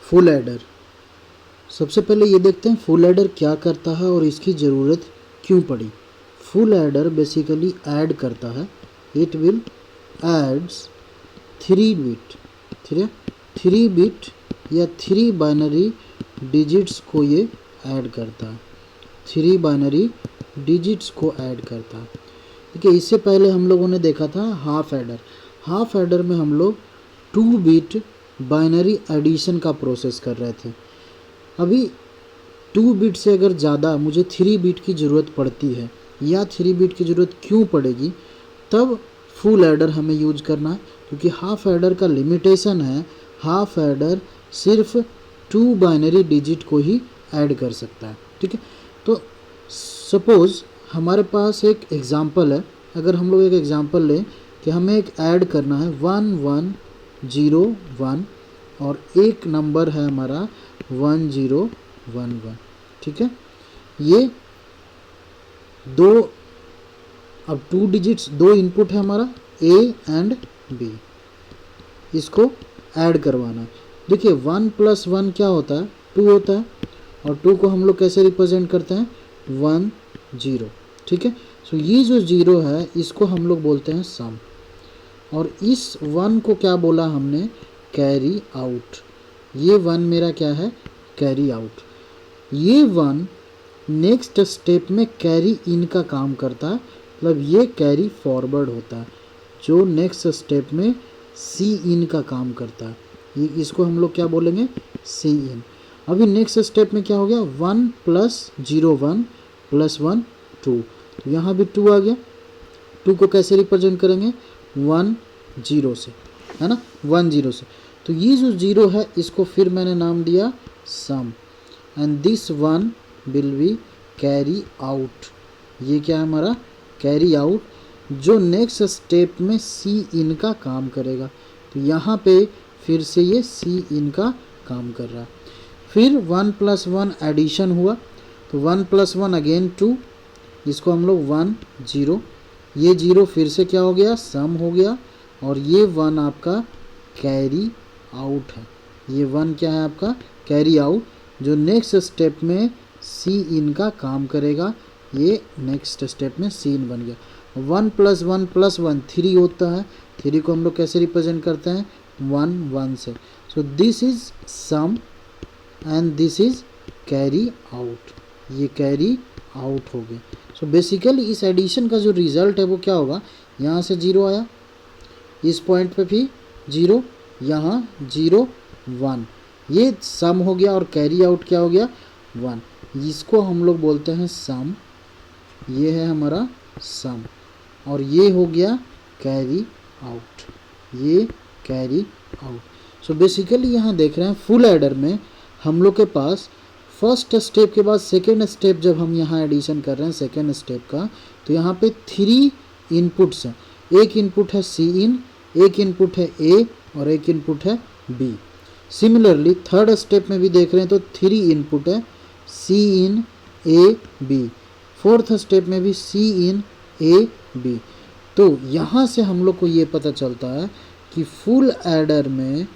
Full adder. सबसे पहले ये देखते हैं फुल एडर क्या करता है और इसकी ज़रूरत क्यों पड़ी। फुल एडर बेसिकली ऐड करता है, इट विल एड्स 3 बिट या 3 बाइनरी डिजिट्स को ये ऐड करता है, 3 बाइनरी डिजिट्स को ऐड करता है। देखिए इससे पहले हम लोगों ने देखा था हाफ एडर। हाफ एडर में हम लोग 2 बिट बाइनरी एडिशन का प्रोसेस कर रहे थे। अभी 2 बिट से अगर ज़्यादा मुझे 3 बिट की ज़रूरत पड़ती है या 3 बिट की ज़रूरत क्यों पड़ेगी, तब फुल एडर हमें यूज करना है, क्योंकि हाफ एडर का लिमिटेशन है, हाफ एडर सिर्फ 2 बाइनरी डिजिट को ही ऐड कर सकता है। ठीक है, तो सपोज़ हमारे पास एक एग्ज़ाम्पल है। अगर हम लोग एक एग्ज़ाम्पल लें कि हमें एक ऐड करना है 1101 और एक नंबर है हमारा 1011। ठीक है, ये अब 2 डिजिट्स, 2 इनपुट है हमारा A एंड B, इसको ऐड करवाना है। देखिए 1 + 1 क्या होता है, 2 होता है, और 2 को हम लोग कैसे रिप्रेजेंट करते हैं, 1 0। ठीक है, सो ये जो 0 है इसको हम लोग बोलते हैं सम, और इस 1 को क्या बोला हमने, कैरी आउट। ये 1 मेरा क्या है, कैरी आउट। ये 1 नेक्स्ट स्टेप में कैरी इन का काम करता है, मतलब ये कैरी फॉरवर्ड होता है जो नेक्स्ट स्टेप में सी इन का काम करता है। ये इसको हम लोग क्या बोलेंगे, सी इन। अभी नेक्स्ट स्टेप में क्या हो गया, 1 + 0 1 + 1 2, तो यहाँ भी 2 आ गया। 2 को कैसे रिप्रेजेंट करेंगे, 1 0 से, है ना, 1 0 से। तो ये जो 0 है इसको फिर मैंने नाम दिया sum, and this 1 will be carry out. ये क्या है हमारा, कैरी आउट, जो नेक्स्ट स्टेप में सी इन का काम करेगा। तो यहाँ पे फिर से ये सी इन का काम कर रहा है। फिर 1 + 1 एडिशन हुआ, तो 1 + 1 अगेन 2, इसको हम लोग 1 0, ये 0 फिर से क्या हो गया, सम हो गया, और ये 1 आपका कैरी आउट है। ये 1 क्या है आपका, कैरी आउट, जो नेक्स्ट स्टेप में सी इन का काम करेगा। ये नेक्स्ट स्टेप में सी इन बन गया। 1 + 1 + 1 3 होता है, 3 को हम लोग कैसे रिप्रेजेंट करते हैं, 1 1 से। So this is sum and this is carry out, ये कैरी आउट हो गए। सो बेसिकली इस एडिशन का जो रिजल्ट है वो क्या होगा, यहाँ से 0 आया, इस पॉइंट पे भी 0, यहाँ 0 1, ये सम हो गया, और कैरी आउट क्या हो गया, 1। इसको हम लोग बोलते हैं सम, ये है हमारा सम, और ये हो गया कैरी आउट, ये कैरी आउट। सो बेसिकली यहाँ देख रहे हैं फुल एडर में हम लोग के पास फर्स्ट स्टेप के बाद सेकेंड स्टेप, जब हम यहाँ एडिशन कर रहे हैं सेकेंड स्टेप का, तो यहाँ पे 3 इनपुट्स हैं। एक इनपुट है सी इन, एक इनपुट है ए, और एक इनपुट है बी। सिमिलरली थर्ड स्टेप में भी देख रहे हैं तो 3 इनपुट है, C in A B. Fourth step में भी सी इन ए बी। तो यहाँ से हम लोग को ये पता चलता है कि फुल एडर में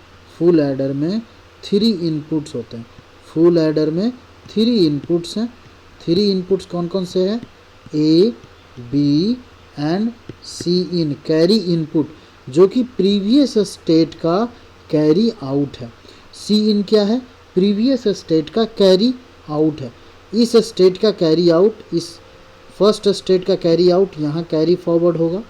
3 इनपुट्स होते हैं। फुल एडर में 3 इनपुट्स हैं। 3 इनपुट्स कौन कौन से हैं, A B and C in, carry input, जो कि प्रीवियस स्टेट का कैरी आउट है। सी इन क्या है, प्रीवियस स्टेट का कैरी आउट है। इस स्टेट का कैरी आउट, इस फर्स्ट स्टेट का कैरी आउट यहाँ कैरी फॉरवर्ड होगा,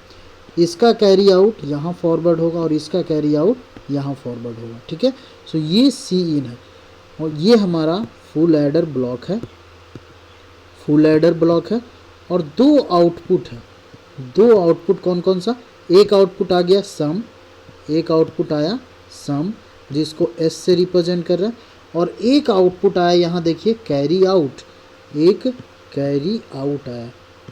इसका कैरी आउट यहाँ फॉरवर्ड होगा, और इसका कैरी आउट यहाँ फॉरवर्ड होगा। ठीक है, सो ये सी इन है, और ये हमारा फुल एडर ब्लॉक है। फुल एडर ब्लॉक है, और 2 आउटपुट है। 2 आउटपुट कौन कौन सा, एक आउटपुट आ गया सम, एक आउटपुट आया सम जिसको एस से रिप्रेजेंट कर रहा है, और एक आउटपुट आया यहाँ देखिए कैरी आउट, एक कैरी आउट आया,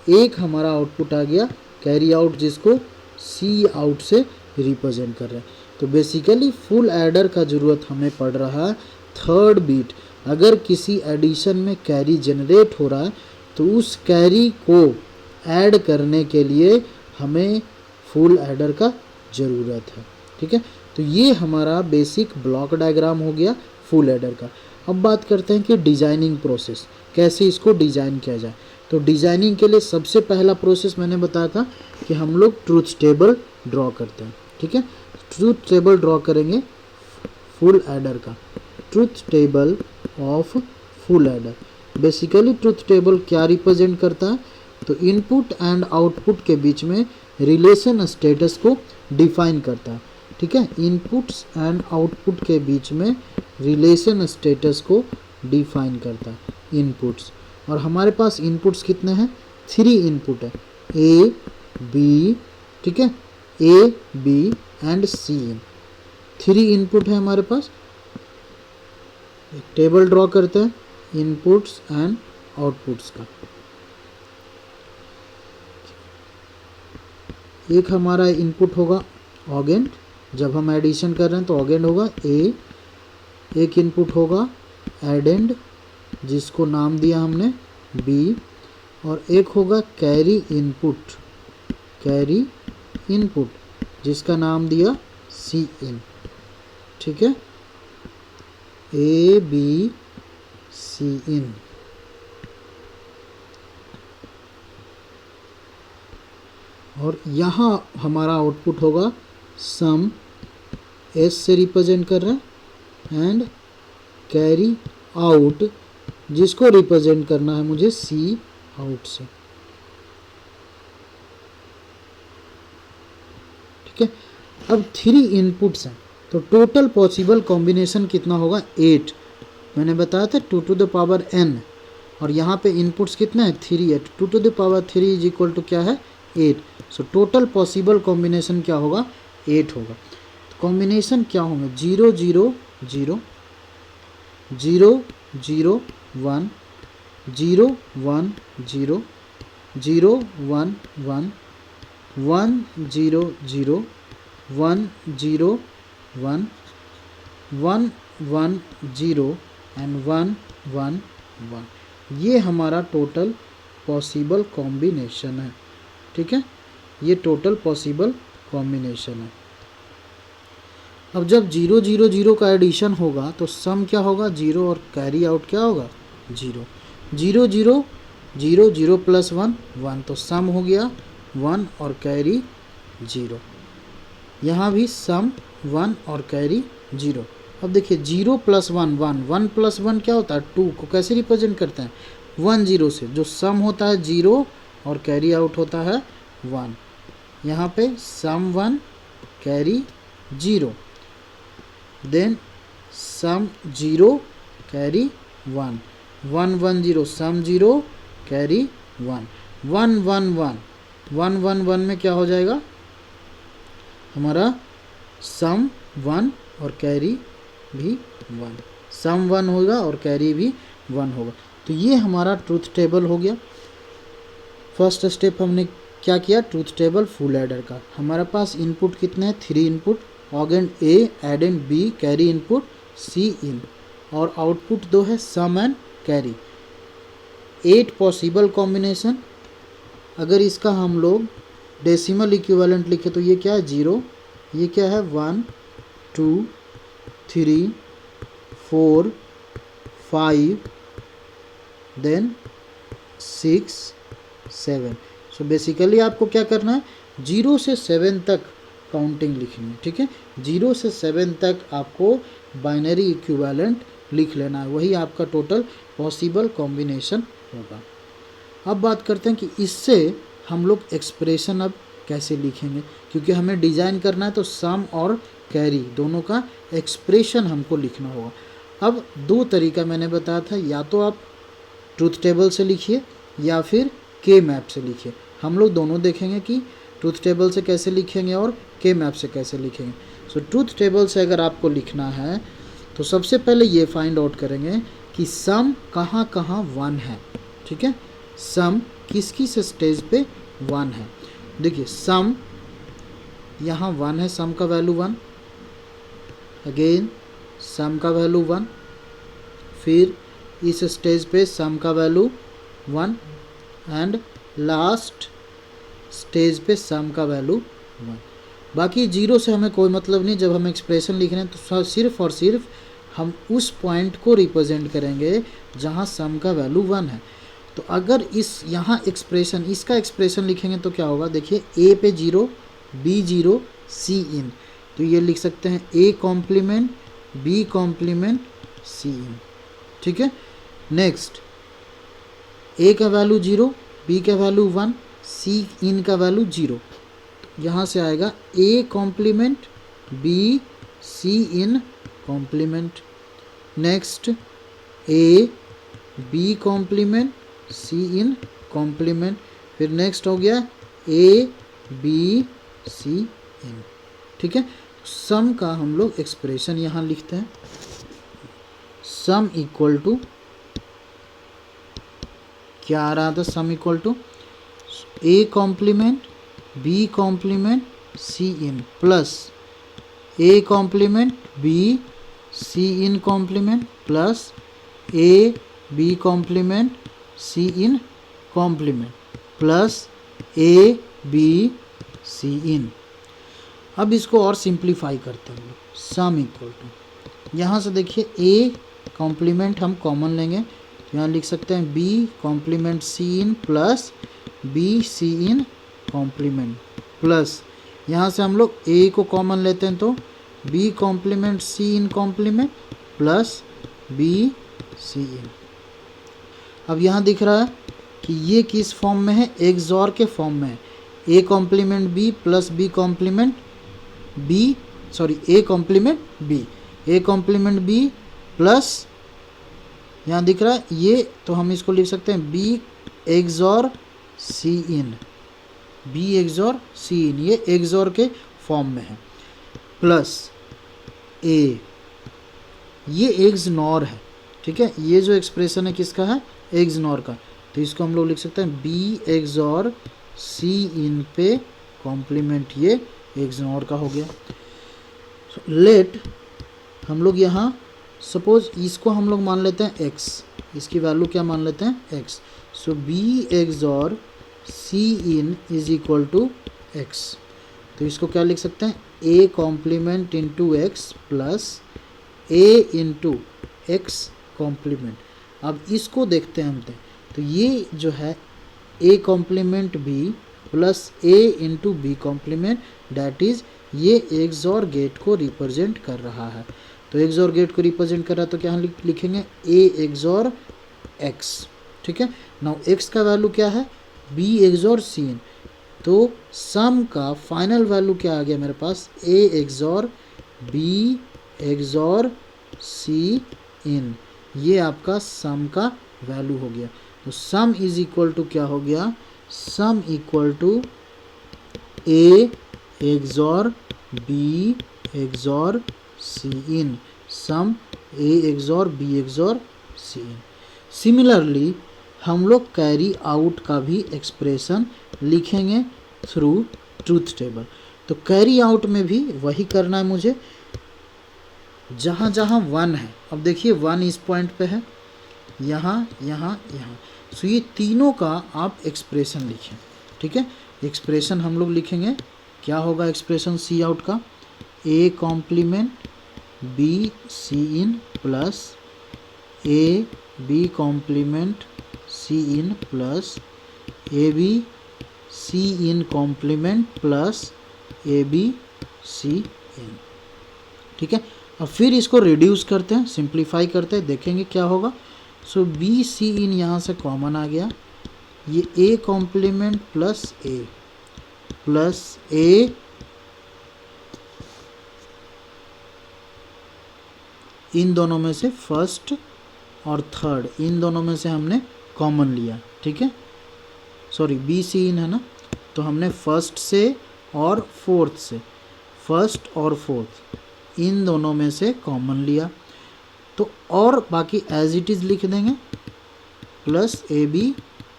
एक हमारा आउटपुट आ गया कैरी आउट जिसको सी आउट से रिप्रेजेंट कर रहा है। तो बेसिकली फुल एडर का ज़रूरत हमें पड़ रहा है थर्ड बीट। अगर किसी एडिशन में कैरी जनरेट हो रहा है तो उस कैरी को ऐड करने के लिए हमें फुल एडर का ज़रूरत है। ठीक है, तो ये हमारा बेसिक ब्लॉक डायग्राम हो गया फुल एडर का। अब बात करते हैं कि डिजाइनिंग प्रोसेस, कैसे इसको डिजाइन किया जाए। तो डिजाइनिंग के लिए सबसे पहला प्रोसेस मैंने बताया था कि हम लोग ट्रूथ टेबल ड्रॉ करते हैं। ठीक है, ट्रूथ टेबल ड्रॉ करेंगे फुल एडर का, truth table of full adder. Basically truth table क्या रिप्रेजेंट करता है, तो इनपुट एंड आउटपुट के बीच में रिलेशन स्टेटस को डिफाइन करता है। ठीक है, इनपुट्स एंड आउटपुट के बीच में रिलेशन स्टेटस को डिफाइन करता है इनपुट्स। और हमारे पास इनपुट्स कितने हैं, 3 इनपुट है, ए बी, ठीक है, A B and C in, 3 input है हमारे पास। एक टेबल ड्रॉ करते हैं इनपुट्स एंड आउटपुट्स का। एक हमारा इनपुट होगा ऑगेंट, जब हम एडिशन कर रहे हैं तो ऑगेंट होगा ए। एक इनपुट होगा एडेंड जिसको नाम दिया हमने बी, और एक होगा कैरी इनपुट, कैरी इनपुट जिसका नाम दिया सी इन। ठीक है, ए बी सी इन। और यहाँ हमारा आउटपुट होगा सम, एस से रिप्रेजेंट कर रहा है, एंड कैरी आउट जिसको रिप्रेजेंट करना है मुझे सी आउट से। ठीक है, अब 3 इनपुट्स हैं तो टोटल पॉसिबल कॉम्बिनेशन कितना होगा, 8। मैंने बताया था 2 to the power n, और यहाँ पे इनपुट्स कितने हैं, 3 है। 2 to the power 3 is equal to क्या है, 8। सो टोटल पॉसिबल कॉम्बिनेशन क्या होगा, 8 होगा। कॉम्बिनेशन क्या होंगे, 0 0 0 0 0 1 0 1 0 0 1 1 1 0 0 1 0 1 1 1 0 एंड 1 1 1। ये हमारा टोटल पॉसिबल कॉम्बिनेशन है। ठीक है, ये टोटल पॉसिबल कॉम्बिनेशन है। अब जब 0 0 0 का एडिशन होगा तो सम क्या होगा, 0, और कैरी आउट क्या होगा, 0। 0 0 0 0 प्लस 1 1, तो सम हो गया 1 और कैरी 0। यहाँ भी सम 1 और कैरी 0। अब देखिए 0 प्लस 1 1, 1 प्लस 1 क्या होता है, 2 को कैसे रिप्रेजेंट करते हैं, 1 0 से। जो सम होता है 0 और कैरी आउट होता है 1। यहाँ पे सम 1 कैरी 0, देन सम 0 कैरी 1, 1 1 0 सम 0 कैरी 1, 1 1 1 1 1 1 में क्या हो जाएगा हमारा सम 1 और कैरी भी 1, सम 1 होगा और कैरी भी 1 होगा। तो ये हमारा ट्रूथ टेबल हो गया। फर्स्ट स्टेप हमने क्या किया, ट्रूथ टेबल फुल एडर का। हमारे पास इनपुट कितने हैं, 3 input, augend A, addend B, carry input C in, और आउटपुट 2 है sum and carry. 8 possible combination. अगर इसका हम लोग डेसिमल इक्विवेलेंट लिखे तो ये क्या है, 0, ये क्या है 1 2 3 4 5 देन 6 7। सो बेसिकली आपको क्या करना है, 0 से 7 तक काउंटिंग लिखनी है। ठीक है, 0 से 7 तक आपको बाइनरी इक्विवेलेंट लिख लेना है, वही आपका टोटल पॉसिबल कॉम्बिनेशन होगा। अब बात करते हैं कि इससे हम लोग एक्सप्रेशन अब कैसे लिखेंगे, क्योंकि हमें डिज़ाइन करना है तो सम और कैरी दोनों का एक्सप्रेशन हमको लिखना होगा। अब 2 तरीका मैंने बताया था, या तो आप ट्रूथ टेबल से लिखिए या फिर के मैप से लिखिए। हम लोग दोनों देखेंगे कि ट्रूथ टेबल से कैसे लिखेंगे और के मैप से कैसे लिखेंगे। सो ट्रूथ टेबल से अगर आपको लिखना है तो सबसे पहले ये फाइंड आउट करेंगे कि सम कहाँ कहाँ 1 है। ठीक है, सम किस किस स्टेज पे 1 है। देखिए सम यहाँ 1 है, सम का वैल्यू 1, अगेन सम का वैल्यू 1, फिर इस स्टेज पे सम का वैल्यू 1, एंड लास्ट स्टेज पे सम का वैल्यू 1। बाकी जीरो से हमें कोई मतलब नहीं, जब हम एक्सप्रेशन लिख रहे हैं तो सिर्फ और सिर्फ हम उस पॉइंट को रिप्रेजेंट करेंगे जहाँ सम का वैल्यू 1 है। तो अगर इस यहाँ एक्सप्रेशन, इसका एक्सप्रेशन लिखेंगे तो क्या होगा, देखिए ए पे 0, बी 0, सी इन, तो ये लिख सकते हैं A complement B complement C in. ठीक है, नेक्स्ट ए का वैल्यू 0, बी का वैल्यू 1, सी इन का वैल्यू 0, यहाँ से आएगा A complement B C in complement. Next A B complement C in complement, फिर नेक्स्ट हो गया ए बी सी इन। ठीक है, सम का हम लोग एक्सप्रेशन यहाँ लिखते हैं, सम इक्वल टू क्या आ रहा था, sum equal to A complement B complement C in plus A complement B C in complement plus A B complement C in complement plus A B C in. अब इसको और सिंप्लीफाई करते हैं हम लोग, सम इक्वल टू, यहाँ से देखिए ए कॉम्प्लीमेंट हम कॉमन लेंगे, यहाँ लिख सकते हैं B complement C in plus B C in complement plus, यहाँ से हम लोग ए को कॉमन लेते हैं तो B complement C in complement plus B C in. अब यहाँ दिख रहा है कि ये किस फॉर्म में है, एक्सॉर के फॉर्म में है, A complement B plus B complement B, sorry A complement B, A complement B plus यहाँ दिख रहा है ये, तो हम इसको लिख सकते हैं B XOR C in, B XOR C इन, ये एक्सॉर के फॉर्म में है, प्लस ए, ये एक्स नॉर है। ठीक है, ये जो एक्सप्रेशन है किसका है, एक्स नॉर का, तो इसको हम लोग लिख सकते हैं बी एक्सॉर सी इन पे कॉम्प्लीमेंट, ये एक्स नॉर का हो गया। लेट हम लोग यहाँ सपोज इसको हम लोग मान लेते हैं x, इसकी वैल्यू क्या मान लेते हैं x, so B XOR C in is equal to x, तो इसको क्या लिख सकते हैं a complement into X plus a into X complement. अब इसको देखते हैं हम, तो ये जो है a complement b plus a into B complement, that is ये एक्सॉर गेट को रिप्रेजेंट कर रहा है, तो एक्सॉर गेट को रिप्रेजेंट कर रहा है तो क्या लिखेंगे a एक्सॉर x। ठीक है, नाउ x का वैल्यू क्या है, b एक्सॉर c इन, तो सम का फाइनल वैल्यू क्या आ गया मेरे पास, a XOR b XOR c in, ये आपका सम का वैल्यू हो गया। तो सम इज इक्वल टू क्या हो गया, sum equal to a XOR b XOR C in, sum a XOR b XOR C in. Similarly हम लोग कैरी आउट का भी एक्सप्रेशन लिखेंगे थ्रू ट्रूथ टेबल, तो कैरी आउट में भी वही करना है मुझे, जहाँ जहाँ 1 है, अब देखिए 1 इस पॉइंट पे है, यहाँ यहाँ यहाँ, सो ये तीनों का आप एक्सप्रेशन लिखें। ठीक है, एक्सप्रेशन हम लोग लिखेंगे, क्या होगा एक्सप्रेशन सी आउट का, A complement B C in plus A B complement C in plus A B C in complement plus A B C in. ठीक है, अब फिर इसको रिड्यूस करते हैं, सिंप्लीफाई करते हैं, देखेंगे क्या होगा। सो बी सी इन यहाँ से कॉमन आ गया, ये ए कॉम्प्लीमेंट प्लस ए इन दोनों में से फर्स्ट और थर्ड, इन दोनों में से हमने कॉमन लिया। ठीक है, सॉरी बी सी इन है ना, तो हमने फर्स्ट से और फोर्थ से, फर्स्ट और फोर्थ इन दोनों में से कॉमन लिया, तो और बाकी एज इट इज़ लिख देंगे, plus A B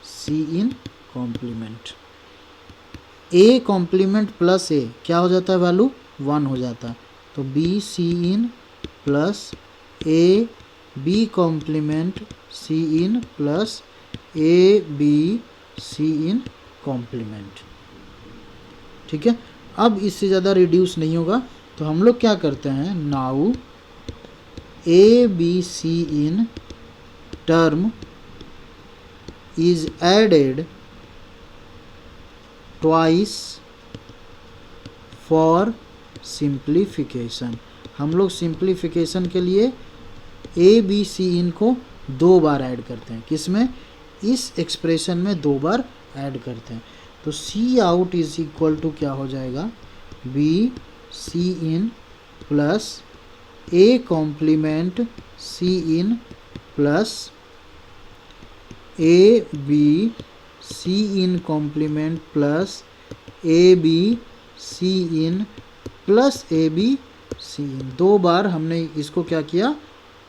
C in complement, A complement plus A क्या हो जाता है, वैल्यू 1 हो जाता है, तो B C in plus A B complement C in plus A B C in complement. ठीक है, अब इससे ज़्यादा रिड्यूस नहीं होगा, तो हम लोग क्या करते हैं, now A B C in term is added twice for simplification. हम लोग सिंप्लीफिकेशन के लिए ए बी सी इन को 2 बार ऐड करते हैं, किसमें, इस एक्सप्रेशन में 2 बार ऐड करते हैं। तो C out is equal to क्या हो जाएगा, B C in plus A complement C in plus A B C in complement plus A B C in plus A B C in. 2 बार हमने इसको क्या किया,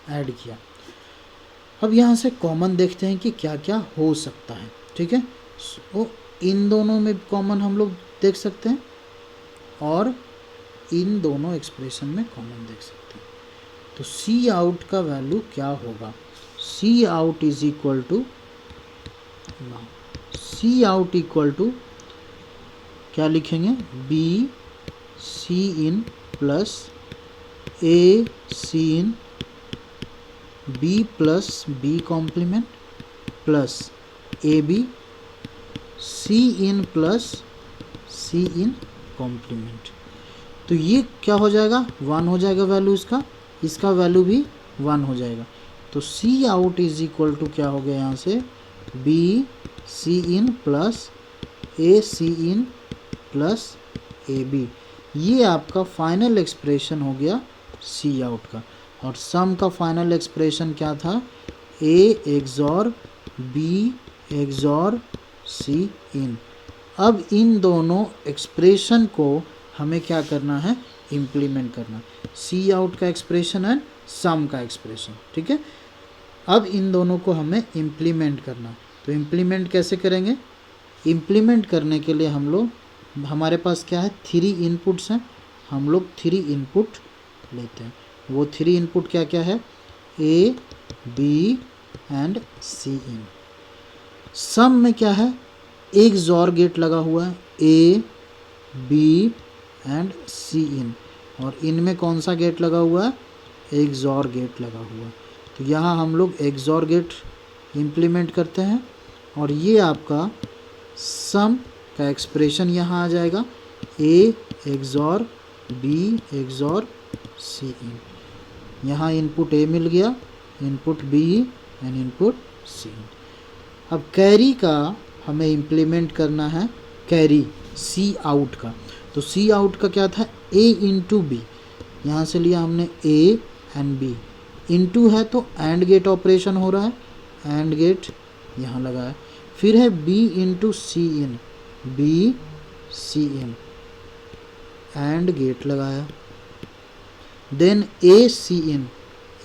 ऐड किया। अब यहाँ से कॉमन देखते हैं कि क्या क्या हो सकता है, ठीक है। तो इन दोनों में कॉमन हम लोग देख सकते हैं और इन दोनों एक्सप्रेशन में कॉमन देख सकते हैं। तो सी आउट का वैल्यू क्या होगा, C out is equal to, C out equal to क्या लिखेंगे, B C in plus A C in B plus B complement plus A B C in plus C in complement. तो ये क्या हो जाएगा, 1 हो जाएगा वैल्यू इसका, इसका वैल्यू भी 1 हो जाएगा। तो C out is equal to क्या हो गया यहाँ से, B C in plus A C in plus A B. ये आपका फाइनल एक्सप्रेशन हो गया सी आउट का। और सम का फाइनल एक्सप्रेशन क्या था, ए XOR B XOR C in. अब इन दोनों एक्सप्रेशन को हमें क्या करना है, इम्प्लीमेंट करना। सी आउट का एक्सप्रेशन है सम का एक्सप्रेशन, ठीक है। अब इन दोनों को हमें इम्प्लीमेंट करना। तो इम्प्लीमेंट कैसे करेंगे, इम्प्लीमेंट करने के लिए हम लोग, हमारे पास क्या है, 3 इनपुट्स हैं, हम लोग 3 इनपुट लेते हैं। वो 3 इनपुट क्या क्या है, A B and C in. सम में क्या है, एक XOR गेट लगा हुआ है, A B and C in, और इनमें कौन सा गेट लगा हुआ है, XOR गेट लगा हुआ है। तो यहाँ हम लोग XOR गेट इम्प्लीमेंट करते हैं और ये आपका सम का एक्सप्रेशन यहाँ आ जाएगा, A XOR B XOR C in. यहाँ इनपुट ए मिल गया, input B and input C in. अब कैरी का हमें इम्प्लीमेंट करना है, कैरी सी आउट का। तो सी आउट का क्या था, ए इंटू बी, यहाँ से लिया हमने ए एंड बी, इंटू है तो एंड गेट ऑपरेशन हो रहा है, एंड गेट यहाँ लगाया। फिर है B into C in, B C in, and gate लगाया। Then A C in,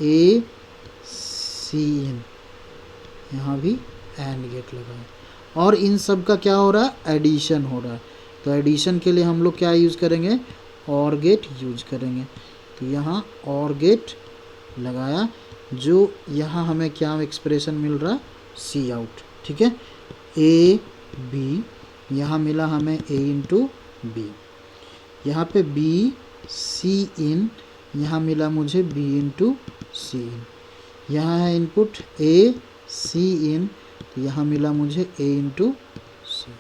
A C in, यहाँ भी एंड गेट लगाया। और इन सब का क्या हो रहा है, एडिशन हो रहा है। तो एडिशन के लिए हम लोग क्या यूज़ करेंगे, और गेट यूज करेंगे। तो यहाँ और गेट लगाया, जो यहाँ हमें क्या एक्सप्रेशन मिल रहा है, सी आउट, ठीक है। ए बी, यहाँ मिला हमें ए इंटू बी, यहाँ पे बी सी इन, यहाँ मिला मुझे बी इंटू सी इन। यहाँ है इनपुट ए सी इन, तो यहाँ मिला मुझे ए इंटू सी,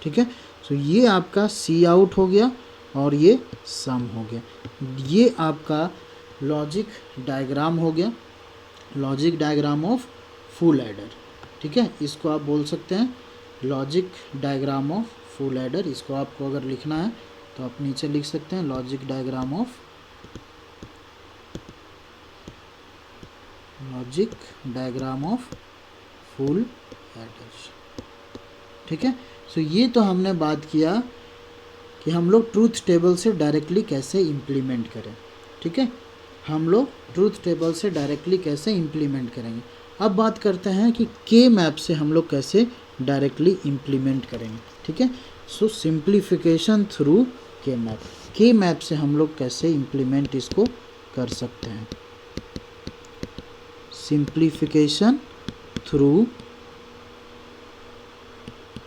ठीक है। तो ये आपका सी आउट हो गया और ये सम हो गया। ये आपका लॉजिक डायग्राम हो गया, logic diagram of full adder, ठीक है। इसको आप बोल सकते हैं logic diagram of full adder. इसको आपको अगर लिखना है तो आप नीचे लिख सकते हैं logic diagram of full adder, ठीक है। सो ये तो हमने बात किया कि हम लोग ट्रूथ टेबल से डायरेक्टली कैसे इम्प्लीमेंट करें, ठीक है। हम लोग ट्रूथ टेबल से डायरेक्टली कैसे इम्प्लीमेंट करेंगे। अब बात करते हैं कि के मैप से हम लोग कैसे डायरेक्टली इम्प्लीमेंट करेंगे, ठीक है। सो सिंप्लीफिकेशन थ्रू के मैप से हम लोग कैसे इम्प्लीमेंट इसको कर सकते हैं। सिंप्लीफिकेशन थ्रू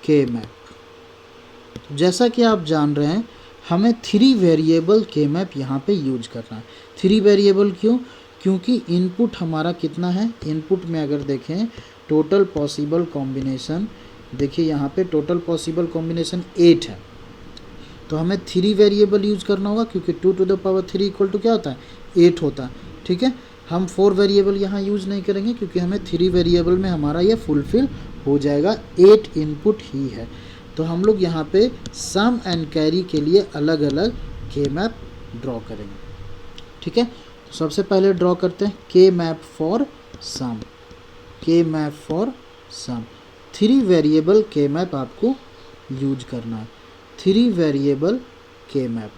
के मैप, जैसा कि आप जान रहे हैं हमें 3 वेरिएबल के मैप यहाँ पे यूज करना है। 3 वेरिएबल क्यों? क्योंकि इनपुट हमारा कितना है, इनपुट में अगर देखें टोटल पॉसिबल कॉम्बिनेशन, देखिए यहाँ पे टोटल पॉसिबल कॉम्बिनेशन 8 है, तो हमें 3 वेरिएबल यूज करना होगा क्योंकि 2 to the power 3 equal to क्या होता है, 8 होता है। ठीक है, हम 4 वेरिएबल यहाँ यूज नहीं करेंगे क्योंकि हमें 3 वेरिएबल में हमारा ये फुलफिल हो जाएगा, 8 इनपुट ही है। तो हम लोग यहाँ पे सम एंड कैरी के लिए अलग अलग के मैप ड्रॉ करेंगे। ठीक है, तो सबसे पहले ड्रॉ करते हैं के मैप फॉर सम, के मैप फॉर सम। 3 वेरिएबल के मैप आपको यूज करना है, 3 वेरिएबल के मैप।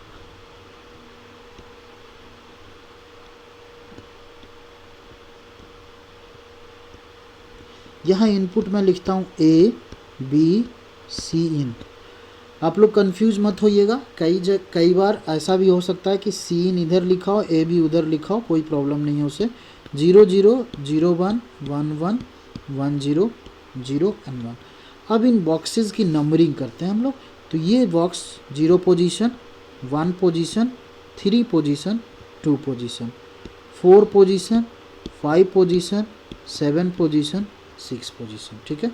यहाँ इनपुट में लिखता हूँ ए बी सी इन। आप लोग कंफ्यूज मत होइएगा, कई बार ऐसा भी हो सकता है कि सी इन इधर लिखा हो, ए बी उधर लिखा हो, कोई प्रॉब्लम नहीं है उसे। 0 0 0 1 1 1 1 0 0 एंड 1। अब इन बॉक्सेस की नंबरिंग करते हैं हम लोग। तो ये box 0 position, 1 position, 3 position, 2 position, 4 position, 5 position, 7 position, 6 position. ठीक है,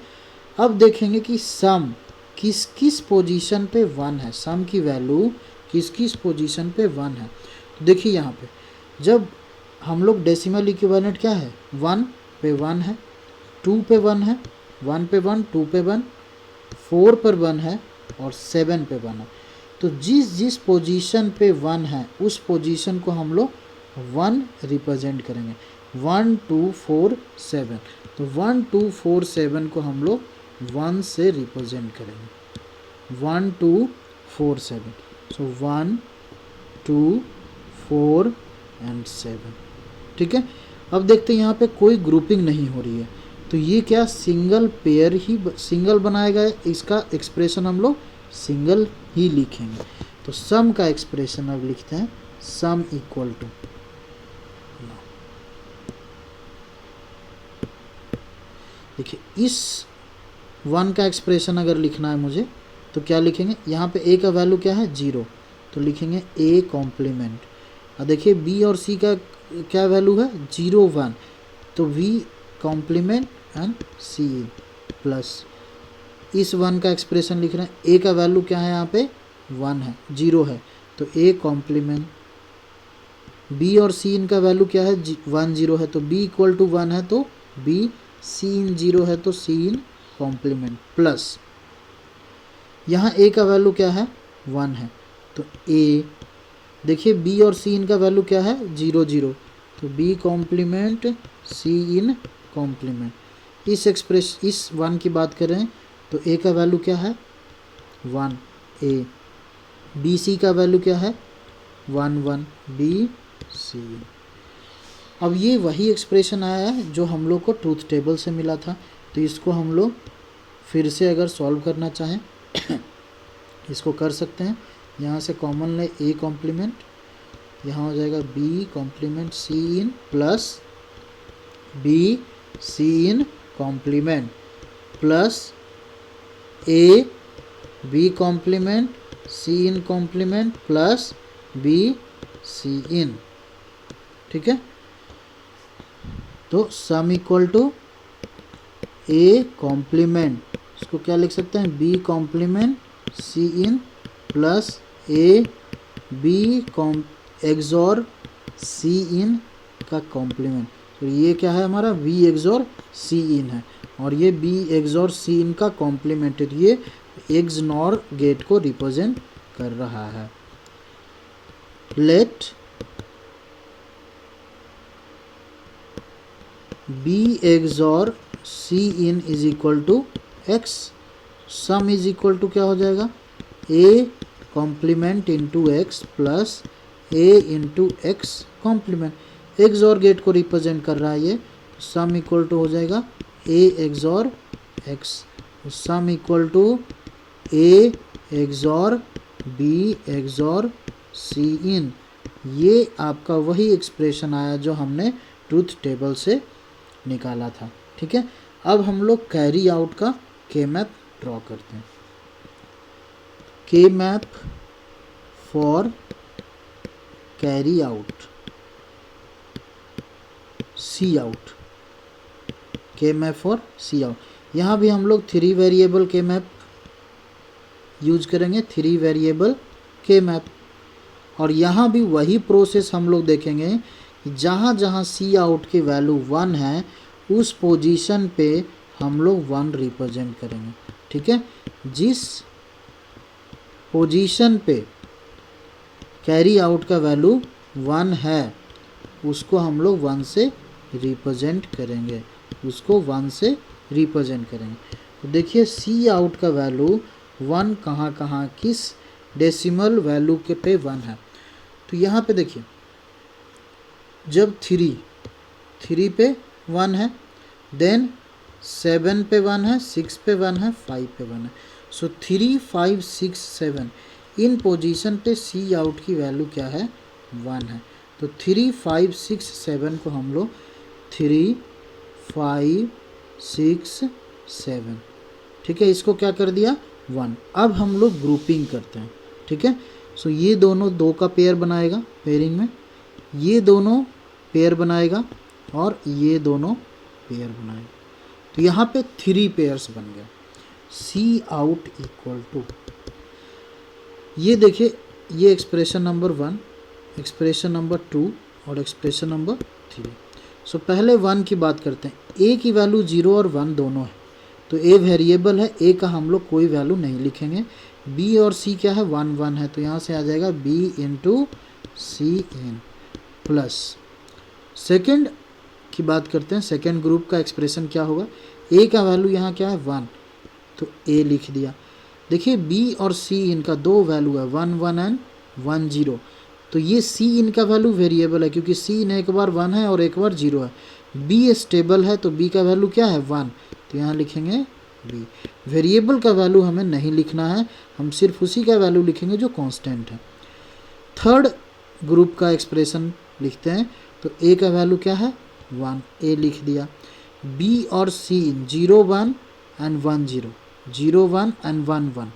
अब देखेंगे कि सम किस किस पोजीशन पे 1 है, सम की वैल्यू किस किस पोजीशन पे 1 है। तो देखिए यहाँ पे जब हम लोग डेसिमल इक्विवेलेंट क्या है, 1 पे 1 है, 2 पे 1 है, 1 पे 1, 2 पे 1, 4 पर 1 है और 7 पे 1 है। तो जिस जिस पोजीशन पे 1 है उस पोजीशन को हम लोग 1 रिप्रेजेंट करेंगे। 1 2 4 7, तो 1 2 4 7 को हम लोग 1 से रिप्रेजेंट करेंगे। 1 2 4 7, सो 1 2 4 एंड 7। ठीक है, अब देखते हैं यहाँ पे कोई ग्रुपिंग नहीं हो रही है, तो ये क्या सिंगल पेयर ही सिंगल बनाएगा, इसका एक्सप्रेशन हम लोग सिंगल ही लिखेंगे। तो सम का एक्सप्रेशन अब लिखते हैं, सम इक्वल टू, देखिए इस 1 का एक्सप्रेशन अगर लिखना है मुझे तो क्या लिखेंगे, यहाँ पे a का वैल्यू क्या है 0, तो लिखेंगे a कॉम्प्लीमेंट। और देखिए b और c का क्या वैल्यू है 0 1, तो v complement and c plus इस 1 का एक्सप्रेशन लिख रहे हैं, a का वैल्यू क्या है यहाँ पे 1 है, 0 है, तो a कॉम्प्लीमेंट। b और c इनका वैल्यू क्या है 1 0 है, तो b इक्वल टू 1 है तो b, c इन 0 है तो c इन कॉम्प्लीमेंट प्लस यहाँ a का वैल्यू क्या है 1 है, तो a, देखिए b और c इनका वैल्यू क्या है 0 0, तो b complement c in complement. इस 1 की बात करें तो a का वैल्यू क्या है 1 a, b c का वैल्यू क्या है 1 1 b c। अब ये वही एक्सप्रेशन आया है जो हम लोग को ट्रूथ टेबल से मिला था, तो इसको हम लोग फिर से अगर सॉल्व करना चाहें इसको कर सकते हैं। यहाँ से कॉमन ले a कॉम्प्लीमेंट, यहाँ हो जाएगा b complement c in plus b c in complement plus a b complement c in complement plus b c in. ठीक है, तो sum equal to a complement, इसको क्या लिख सकते हैं b complement c in plus a b XOR c in का complement. तो ये क्या है हमारा b एक्सॉर c इन है और ये b एक्सॉर c इन का कॉम्प्लीमेंट है, ये एक्स नॉर गेट को रिप्रेजेंट कर रहा है। Let b XOR c in is equal to x, sum is equal to क्या हो जाएगा a complement into X plus a into X complement. XOR gate को रिप्रेजेंट कर रहा है ये, सम इक्वल टू हो जाएगा a XOR x, sum equal to a XOR b XOR c in. ये आपका वही एक्सप्रेशन आया जो हमने ट्रूथ टेबल से निकाला था। ठीक है, अब हम लोग कैरी आउट का के मैप ड्रॉ करते हैं। K map for carry out C out, K map for C out. यहाँ भी हम लोग 3 वेरिएबल के मैप यूज करेंगे, 3 वेरिएबल के मैप। और यहाँ भी वही प्रोसेस हम लोग देखेंगे कि जहाँ जहाँ सी आउट की वैल्यू 1 है उस पोजीशन पे हम लोग 1 रिप्रेजेंट करेंगे, ठीक है। जिस पोजीशन पे कैरी आउट का वैल्यू 1 है उसको हम लोग 1 से रिप्रेजेंट करेंगे, उसको 1 से रिप्रेजेंट करेंगे। तो देखिए सी आउट का वैल्यू 1 कहाँ कहाँ किस डेसिमल वैल्यू के पे 1 है। तो यहाँ पे देखिए जब 3 पे 1 है, देन 7 पे 1 है, 6 पे 1 है, 5 पे 1 है। सो 3, 5, 6, 7 इन पोजीशन पे सी आउट की वैल्यू क्या है 1 है। तो 3, 5, 6, 7 को हम लोग 3, 5, 6, 7, ठीक है, इसको क्या कर दिया 1। अब हम लोग ग्रुपिंग करते हैं, ठीक है। सो ये दोनों 2 का पेयर बनाएगा, पेयरिंग में ये दोनों पेयर बनाएगा और ये दोनों पेयर बनाएगा। तो यहाँ पे 3 पेयर्स बन गए। सी आउट इक्वल टू, ये देखिए ये एक्सप्रेशन नंबर 1, एक्सप्रेशन नंबर 2 और एक्सप्रेशन नंबर 3। सो पहले 1 की बात करते हैं। ए की वैल्यू 0 और 1 दोनों है, तो ए वेरिएबल है, ए का हम लोग कोई वैल्यू नहीं लिखेंगे। बी और सी क्या है 1, 1 है, तो यहाँ से आ जाएगा B into C in plus. Second की बात करते हैं, सेकेंड ग्रुप का एक्सप्रेशन क्या होगा, ए का वैल्यू यहाँ क्या है 1, तो ए लिख दिया। देखिए बी और सी इनका 2 वैल्यू है 1, 1 एंड 1, 0। तो ये सी इनका वैल्यू वेरिएबल है क्योंकि सी इन एक बार 1 है और एक बार 0 है। बी स्टेबल है तो बी का वैल्यू क्या है 1, तो यहाँ लिखेंगे बी। वेरिएबल का वैल्यू हमें नहीं लिखना है, हम सिर्फ उसी का वैल्यू लिखेंगे जो कांस्टेंट है। थर्ड ग्रुप का एक्सप्रेशन लिखते हैं, तो ए का वैल्यू क्या है 1, ए लिख दिया। बी और सी 0, 1 एंड 1, 0, 0, 1 एंड 1, 1।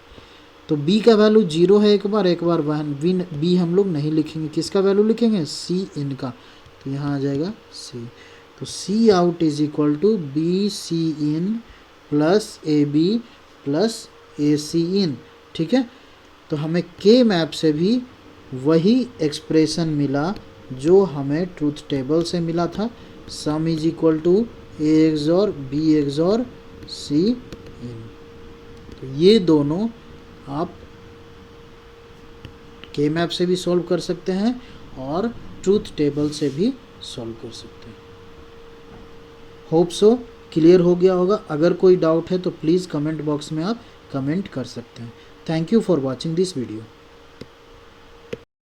तो b का वैल्यू 0 है एक बार 1, बी हम लोग नहीं लिखेंगे, किसका वैल्यू लिखेंगे सी इन का, तो यहाँ आ जाएगा सी। तो C out is equal to B C in plus A B plus A C in, ठीक है। तो हमें के मैप से भी वही एक्सप्रेशन मिला जो हमें ट्रूथ टेबल से मिला था, sum is equal to A XOR B XOR C in. तो ये दोनों आप के मैप से भी सॉल्व कर सकते हैं और ट्रूथ टेबल से भी सॉल्व कर सकते हैं। होप सो क्लियर हो गया होगा। अगर कोई डाउट है तो प्लीज़ कमेंट बॉक्स में आप कमेंट कर सकते हैं। Thank you for watching this video.